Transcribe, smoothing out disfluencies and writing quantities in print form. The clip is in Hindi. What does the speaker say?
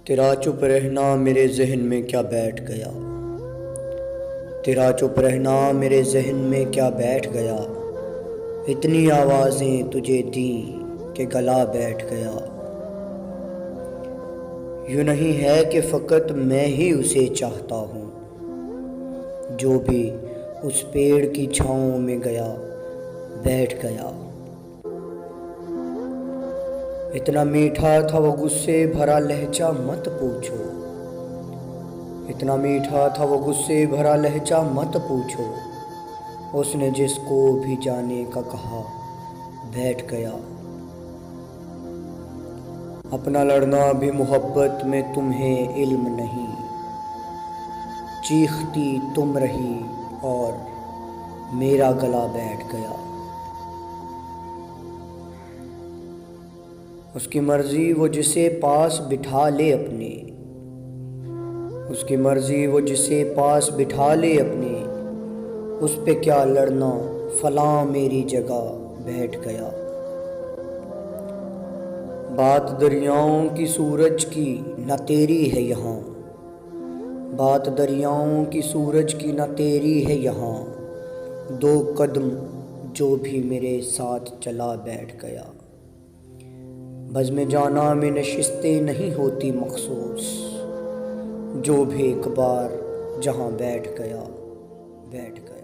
तेरा चुप रहना मेरे जहन में क्या बैठ गया। तेरा चुप रहना मेरे जहन में क्या बैठ गया। इतनी आवाज़ें तुझे दी कि गला बैठ गया। यूँ नहीं है कि फ़कत मैं ही उसे चाहता हूँ, जो भी उस पेड़ की छाँव में गया बैठ गया। इतना मीठा था वो गुस्से भरा लहजा मत पूछो। इतना मीठा था वो गुस्से भरा लहजा मत पूछो। उसने जिसको भी जाने का कहा बैठ गया। अपना लड़ना भी मोहब्बत में तुम्हें इल्म नहीं। चीखती तुम रही और मेरा गला बैठ गया। उसकी मर्जी वो जिसे पास बिठा ले अपने। उसकी मर्जी वो जिसे पास बिठा ले अपने। उस पे क्या लड़ना, फलां मेरी जगह बैठ गया। बात दरियाओं की सूरज की न तेरी है यहाँ। बात दरियाओं की सूरज की न तेरी है यहाँ। दो कदम जो भी मेरे साथ चला बैठ गया। बज़्म जाना में नशिस्तें नहीं होती मखसूस। जो भी एक बार जहाँ बैठ गया बैठ गया।